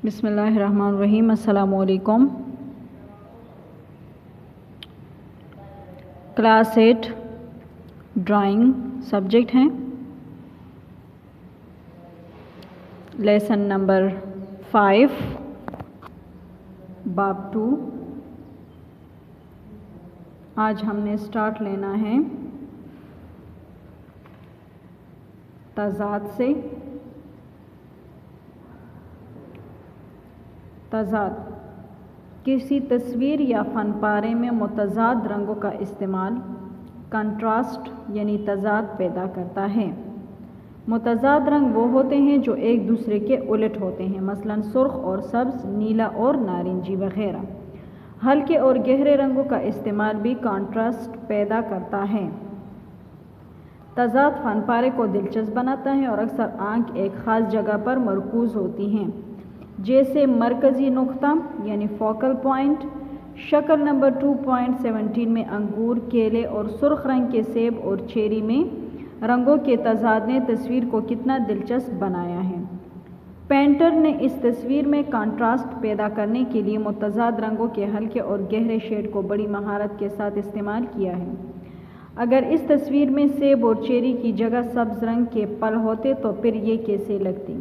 بسم اللہ الرحمن الرحیم۔ السلام علیکم۔ کلاس 8 ڈرائنگ سبجیکٹ ہیں۔ لیسن نمبر 5 باب 2۔ آج ہم نے سٹارٹ لینا ہے تضاد سے۔ تضاد کسی تصویر یا فن پارے میں متضاد رنگوں کا استعمال کنٹراسٹ یعنی تضاد پیدا کرتا ہے۔ متضاد رنگ وہ ہوتے ہیں جو ایک دوسرے کے الٹ ہوتے ہیں، مثلاً سرخ اور سبز، نیلا اور نارنجی وغیرہ۔ ہلکے اور گہرے رنگوں کا استعمال بھی کنٹراسٹ پیدا کرتا ہے۔ تضاد فن پارے کو دلچسپ بناتا ہے اور اکثر آنکھ ایک خاص جگہ پر مرکوز ہوتی ہیں، جیسے مرکزی نقطہ یعنی فوکل پوائنٹ۔ شکل نمبر 2.17 میں انگور، کیلے اور سرخ رنگ کے سیب اور چیری میں رنگوں کے تضاد نے تصویر کو کتنا دلچسپ بنایا ہے۔ پینٹر نے اس تصویر میں کنٹراسٹ پیدا کرنے کے لیے متضاد رنگوں کے ہلکے اور گہرے شیڈ کو بڑی مہارت کے ساتھ استعمال کیا ہے۔ اگر اس تصویر میں سیب اور چیری کی جگہ سبز رنگ کے پھل ہوتے تو پھر یہ کیسے لگتی؟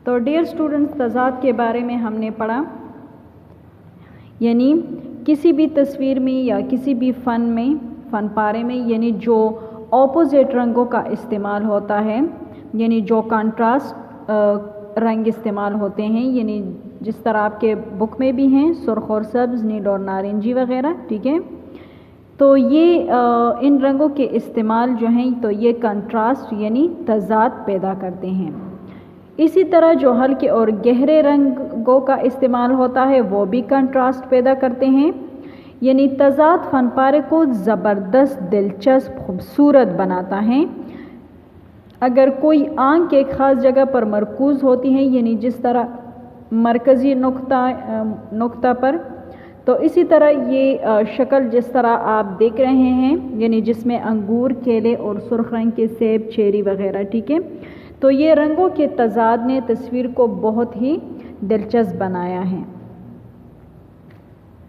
تو ڈیئر اسٹوڈنٹس، تضاد کے بارے میں ہم نے پڑھا، یعنی کسی بھی تصویر میں یا کسی بھی فن پارے میں یعنی جو اپوزٹ رنگوں کا استعمال ہوتا ہے، یعنی جو کنٹراسٹ رنگ استعمال ہوتے ہیں، یعنی جس طرح آپ کے بک میں بھی ہیں سرخ اور سبز، نیل اور نارنجی وغیرہ، ٹھیک ہے؟ تو یہ ان رنگوں کے استعمال جو ہیں تو یہ کنٹراسٹ یعنی تضاد پیدا کرتے ہیں۔ اسی طرح جو ہلکے اور گہرے رنگوں کا استعمال ہوتا ہے وہ بھی کنٹراسٹ پیدا کرتے ہیں، یعنی تضاد فن پارے کو زبردست، دلچسپ، خوبصورت بناتا ہے۔ اگر کوئی آنکھ ایک خاص جگہ پر مرکوز ہوتی ہے، یعنی جس طرح مرکزی نقطہ پر، تو اسی طرح یہ شکل جس طرح آپ دیکھ رہے ہیں، یعنی جس میں انگور، کیلے اور سرخ رنگ کے سیب، چیری وغیرہ، ٹھیک ہے؟ تو یہ رنگوں کے تضاد نے تصویر کو بہت ہی دلچسپ بنایا ہے۔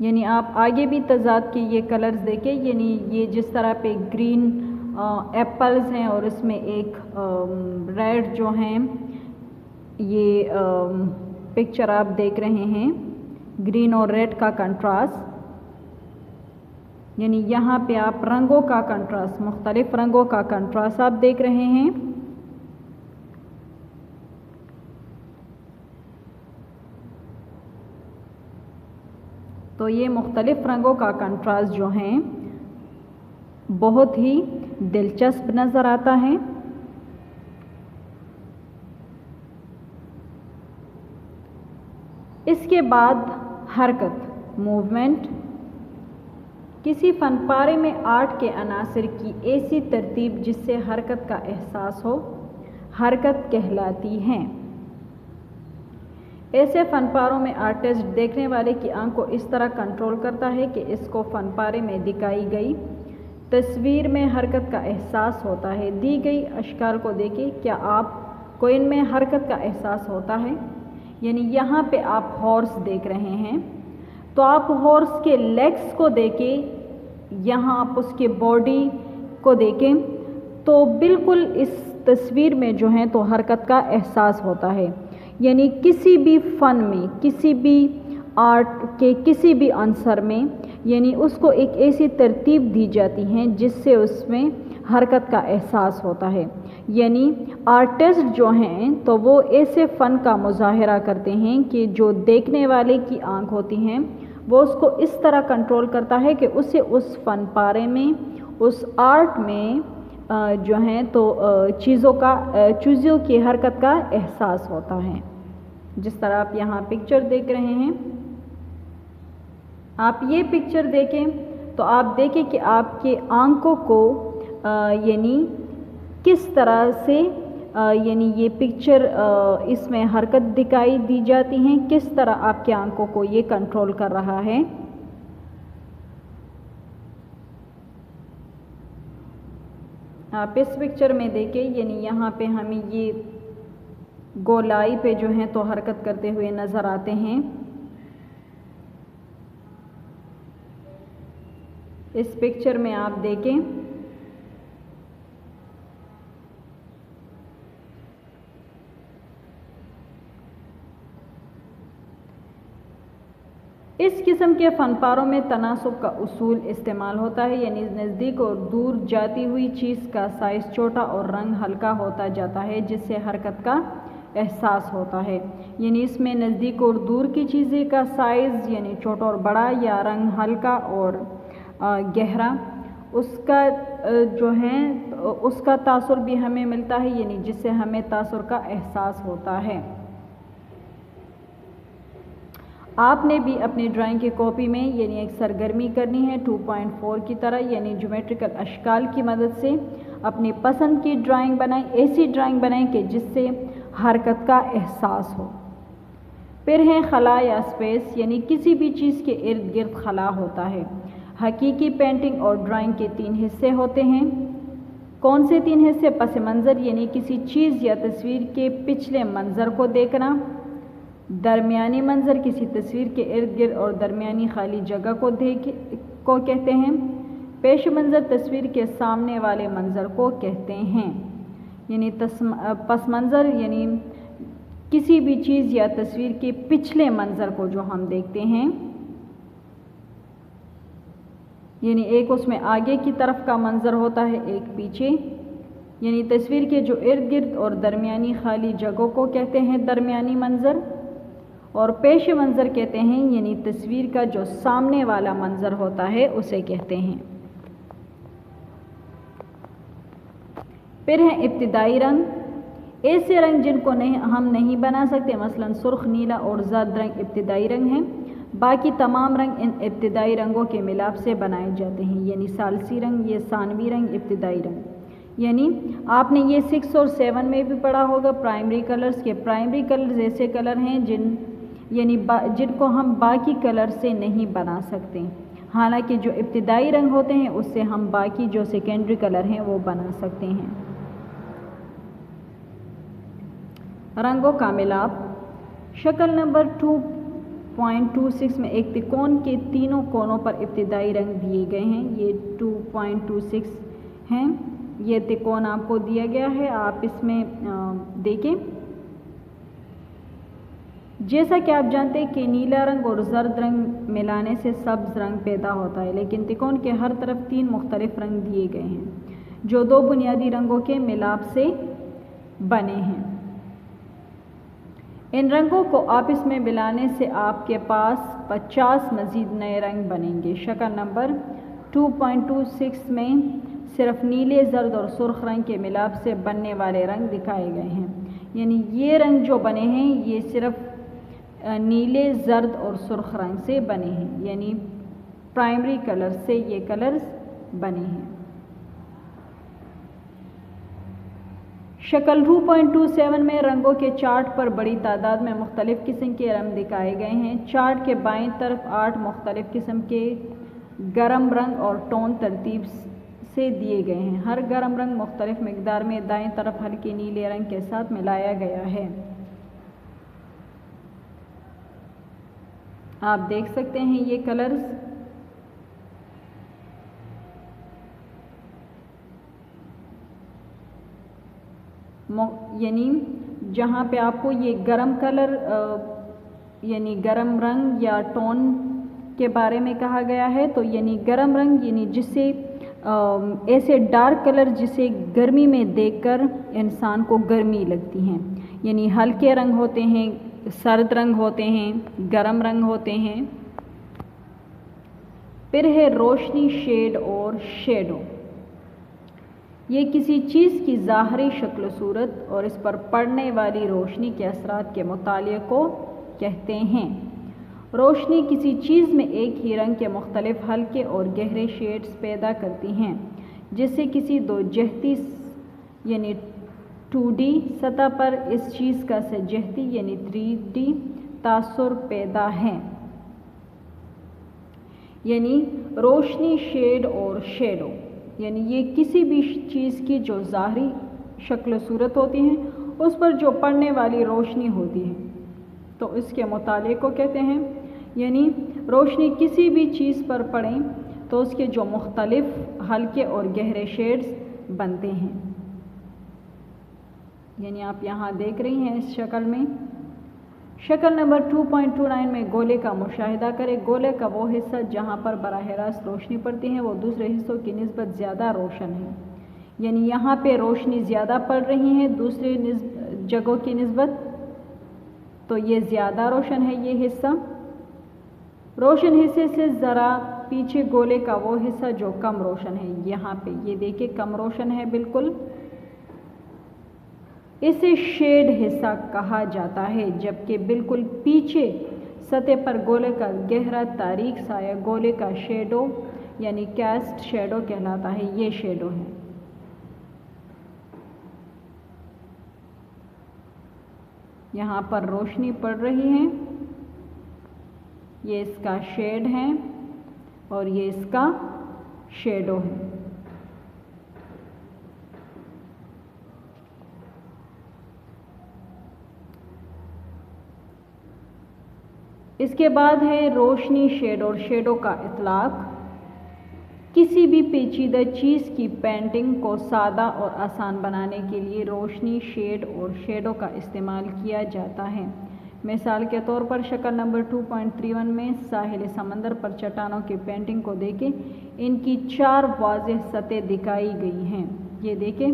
یعنی آپ آگے بھی تضاد کے یہ کلرز دیکھیں، یعنی یہ جس طرح پہ گرین ایپلز ہیں اور اس میں ایک ریڈ جو ہیں، یہ پکچر آپ دیکھ رہے ہیں گرین اور ریڈ کا کنٹراسٹ، یعنی یہاں پہ آپ رنگوں کا کنٹراسٹ، مختلف رنگوں کا کنٹراسٹ آپ دیکھ رہے ہیں۔ تو یہ مختلف رنگوں کا کنٹراسٹ جو ہیں بہت ہی دلچسپ نظر آتا ہے۔ اس کے بعد حرکت، موومنٹ۔ کسی فن پارے میں آرٹ کے عناصر کی ایسی ترتیب جس سے حرکت کا احساس ہو، حرکت کہلاتی ہے۔ ایسے فن پاروں میں آرٹسٹ دیکھنے والے کی آنکھ کو اس طرح کنٹرول کرتا ہے کہ اس کو فن پارے میں دکھائی گئی تصویر میں حرکت کا احساس ہوتا ہے۔ دی گئی اشکال کو دیکھیں، کیا آپ کو ان میں حرکت کا احساس ہوتا ہے؟ یعنی یہاں پہ آپ ہارس دیکھ رہے ہیں، تو آپ ہارس کے لیگز کو دیکھیں، یہاں آپ اس کے باڈی کو دیکھیں، تو بالکل اس تصویر میں جو ہے تو حرکت کا احساس ہوتا ہے۔ یعنی کسی بھی فن میں، کسی بھی آرٹ کے کسی بھی عنصر میں، یعنی اس کو ایک ایسی ترتیب دی جاتی ہے جس سے اس میں حرکت کا احساس ہوتا ہے۔ یعنی آرٹسٹ جو ہیں تو وہ ایسے فن کا مظاہرہ کرتے ہیں کہ جو دیکھنے والے کی آنکھ ہوتی ہیں وہ اس کو اس طرح کنٹرول کرتا ہے کہ اسے اس فن پارے میں، اس آرٹ میں جو ہیں تو چیزوں کی حرکت کا احساس ہوتا ہے۔ جس طرح آپ یہاں پکچر دیکھ رہے ہیں، آپ یہ پکچر دیکھیں تو آپ دیکھیں کہ آپ کے آنکھوں کو یعنی کس طرح سے یعنی یہ پکچر اس میں حرکت دکھائی دی جاتی ہیں، کس طرح آپ کے آنکھوں کو یہ کنٹرول کر رہا ہے۔ آپ اس پکچر میں دیکھیں، یعنی یہاں پہ ہمیں یہ गोलाई पे जो हैं तो हरकत करते हुए नज़र आते हैं। इस पिक्चर में आप देखें, इस किस्म के फ़नपारों में तनासुब का उसूल इस्तेमाल होता है, यानी नज़दीक और दूर जाती हुई चीज़ का साइज़ छोटा और रंग हल्का होता जाता है, जिससे हरकत का एहसास होता है। यानी इसमें नज़दीक और दूर की चीज़ें का साइज़ यानी छोटा और बड़ा, या रंग हल्का और गहरा, उसका जो है उसका तासुर भी हमें मिलता है, यानी जिससे हमें तासुर का एहसास होता है। आपने भी अपनी ड्राइंग की कॉपी में यानी एक सरगर्मी करनी है 2.4 की तरह, यानी ज्योमेट्रिकल अशकाल की मदद से अपनी पसंद की ड्राइंग बनाएं। ऐसी ड्राइंग बनाएं कि जिससे हरकत का एहसास हो। फिर है खला या स्पेस, यानी किसी भी चीज़ के इर्द गिर्द खला होता है। हकीकी पेंटिंग और ड्राइंग के 3 हिस्से होते हैं। कौन से 3 हिस्से? पस मंज़र, यानी किसी चीज़ या तस्वीर के पिछले मंज़र को देखना। दरमियानी मंज़र, किसी तस्वीर के इर्द गिर्द और दरमियानी खाली जगह को कहते हैं। पेश मंज़र, तस्वीर के सामने वाले मंज़र को कहते हैं। यानी पस मंज़र यानी किसी भी चीज़ या तस्वीर के पिछले मंज़र को जो हम देखते हैं, यानी एक उसमें आगे की तरफ का मंज़र होता है, एक पीछे। यानी तस्वीर के जो इर्द गिर्द और दरमियानी खाली जगहों को कहते हैं दरमियानी मंज़र। और पेश मंज़र कहते हैं यानी तस्वीर का जो सामने वाला मंज़र होता है उसे कहते हैं। फिर है इब्तिदाई रंग, ऐसे रंग जिनको हम नहीं बना सकते, मसलन सुर्ख, नीला और ज़र्द रंग इब्तिदाई रंग हैं। बाकी तमाम रंग इन इब्तिदाई रंगों के मिलाप से बनाए जाते हैं, यानी सालसी रंग, ये सानवी रंग, इब्तिदाई रंग। यानी आपने ये 6 और 7 में भी पढ़ा होगा प्राइमरी कलर्स के। प्राइमरी कलर्स ऐसे कलर हैं जिनको हम बाकी कलर से नहीं बना सकते, हालांकि जो इब्तिदाई रंग होते हैं उससे हम बाकी जो सेकेंडरी कलर हैं वो बना सकते हैं। रंगों का मिलाप, शक्ल नंबर 2.26 में एक त्रिकोण के तीनों कोनों पर इब्तिदाई रंग दिए गए हैं। ये 2.26 हैं, ये त्रिकोण आपको दिया गया है। आप इसमें देखें, जैसा कि आप जानते हैं कि नीला रंग और जर्द रंग मिलाने से सब्ज़ रंग पैदा होता है, लेकिन त्रिकोण के हर तरफ 3 मुख्तलिफ रंग दिए गए हैं जो 2 बुनियादी रंगों के मिलाप से बने हैं। इन रंगों को आपस में मिलाने से आपके पास 50 मज़ीद नए रंग बनेंगे। शक्ल नंबर 2.26 में सिर्फ नीले, जर्द और सुर्ख रंग के मिलाप से बनने वाले रंग दिखाए गए हैं। यानी ये रंग जो बने हैं ये सिर्फ नीले, जर्द और सुर्ख रंग से बने हैं, यानी प्राइमरी कलर से ये कलर्स बने हैं। शक्ल 2.27 में रंगों के चार्ट पर बड़ी तादाद में मुख्तलिफ़ किस्म के रंग दिखाए गए हैं। चार्ट के बाईं तरफ 8 मुख्तलिफ़ किस्म के गर्म रंग और टोन तरतीब से दिए गए हैं। हर गर्म रंग मुख्तलिफ़ मिकदार में दाएं तरफ हल्के नीले रंग के साथ मिलाया गया है। आप देख सकते हैं ये कलर्स। यानी जहाँ पे आपको ये गरम कलर यानी गरम रंग या टोन के बारे में कहा गया है, तो यानी गरम रंग यानी जिससे ऐसे डार्क कलर जिसे गर्मी में देखकर इंसान को गर्मी लगती हैं। यानी हल्के रंग होते हैं, सर्द रंग होते हैं, गरम रंग होते हैं। फिर है रोशनी, शेड और शेडो। ये किसी चीज़ की ज़ाहरी शक्ल सूरत और इस पर पड़ने वाली रोशनी के असरात के मुताले को कहते हैं। रोशनी किसी चीज़ में एक ही रंग के मुख्तलिफ हल्के और गहरे शेड्स पैदा करती हैं, जिससे किसी दो जहती यानी 2D सतह पर इस चीज़ का सजहती यानी 3D तासुर पैदा है। यानी रोशनी, शेड और शेडो यानी ये किसी भी चीज़ की जो ज़ाहरी शक्ल सूरत होती हैं उस पर जो पड़ने वाली रोशनी होती है, तो इसके मुताले को कहते हैं। यानी रोशनी किसी भी चीज़ पर पड़े तो उसके जो मुख्तलिफ हल्के और गहरे शेड्स बनते हैं। यानी आप यहाँ देख रही हैं इस शक्ल में। शक्ल नंबर 2.29 में गोले का मुशाहिदा करें। गोले का वो हिस्सा जहाँ पर बराह रास्त रोशनी पड़ती है वो दूसरे हिस्सों की निस्बत ज़्यादा रोशन है। यानी यहाँ पे रोशनी ज़्यादा पड़ रही है दूसरे जगहों की निस्बत, तो ये ज़्यादा रोशन है ये हिस्सा। रोशन हिस्से से ज़रा पीछे गोले का वो हिस्सा जो कम रोशन है, यहाँ पे ये देखिए कम रोशन है बिल्कुल। इसे शेड हिस्सा कहा जाता है, जबकि बिल्कुल पीछे सतह पर गोले का गहरा तारीक साया गोले का शेडो यानी कैस्ट शेडो कहलाता है। ये शेडो है। यहाँ पर रोशनी पड़ रही है, ये इसका शेड है और ये इसका शेडो है। इसके बाद है रोशनी शेड और शेडो का इतलाक। किसी भी पेचीदा चीज़ की पेंटिंग को सादा और आसान बनाने के लिए रोशनी शेड और शेडो का इस्तेमाल किया जाता है। मिसाल के तौर पर शक्ल नंबर 2.31 में साहिल समंदर पर चट्टानों की पेंटिंग को देखें। इनकी 4 वाज़ेह सतह दिखाई गई हैं। ये देखें,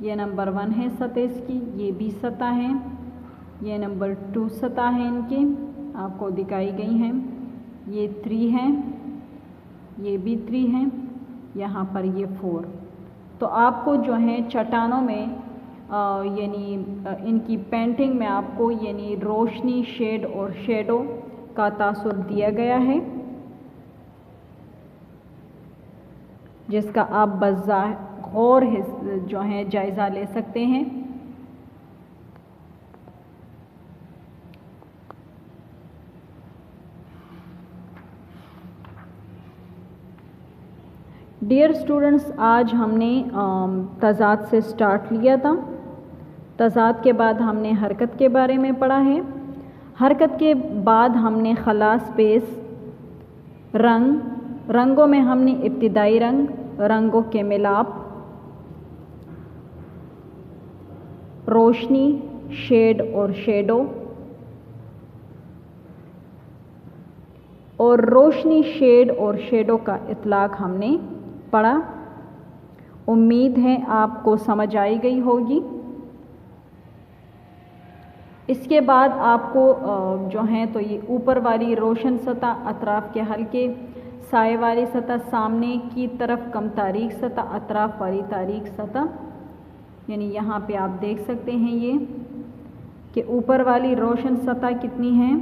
ये नंबर 1 है सतह इसकी, ये भी सतह है, ये नंबर 2 सतह है इनकी आपको दिखाई गई हैं, ये 3 हैं, ये भी 3 हैं, यहाँ पर ये 4। तो आपको जो है चट्टानों में यानी इनकी पेंटिंग में आपको यानी रोशनी शेड और शेडो का तासुर दिया गया है, जिसका आप गौर जो है जायज़ा ले सकते हैं। डियर स्टूडेंट्स, आज हमने तज़ाद से स्टार्ट लिया था। तज़ाद के बाद हमने हरकत के बारे में पढ़ा है। हरकत के बाद हमने खलास स्पेस रंगों में हमने इब्तिदाई रंग, रंगों के मिलाप, रोशनी शेड और शेडो और रोशनी शेड और शेडो का इतलाक हमने पढ़ा। उम्मीद है आपको समझ आई गई होगी। इसके बाद आपको जो है तो ये ऊपर वाली रोशन सतह, अतराफ के हल्के साए वाली सतह, सामने की तरफ कम तारीक सतह, अतराफ वाली तारीक सतह, यानी यहाँ पे आप देख सकते हैं ये कि ऊपर वाली रोशन सतह कितनी है,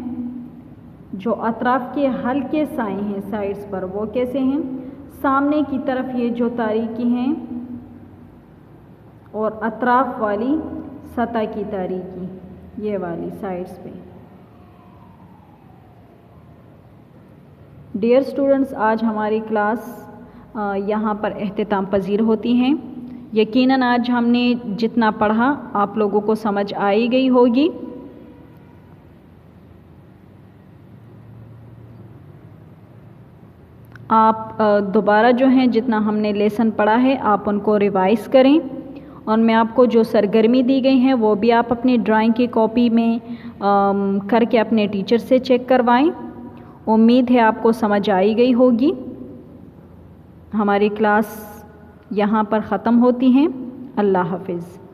जो अतराफ के हल्के साए हैं साइड्स पर वो कैसे हैं, सामने की तरफ ये जो तारीकी हैं और अतराफ वाली सतह की तारीकी ये वाली साइड्स पे। डियर स्टूडेंट्स, आज हमारी क्लास यहाँ पर इख्तिताम पजीर होती हैं। यकीनन आज हमने जितना पढ़ा आप लोगों को समझ आई गई होगी। आप दोबारा जो हैं जितना हमने लेसन पढ़ा है आप उनको रिवाइज़ करें और मैं आपको जो सरगर्मी दी गई हैं वो भी आप अपनी ड्राइंग की कॉपी में करके अपने टीचर से चेक करवाएं। उम्मीद है आपको समझ आई गई होगी। हमारी क्लास यहाँ पर ख़त्म होती हैं। अल्लाह हाफ़िज़।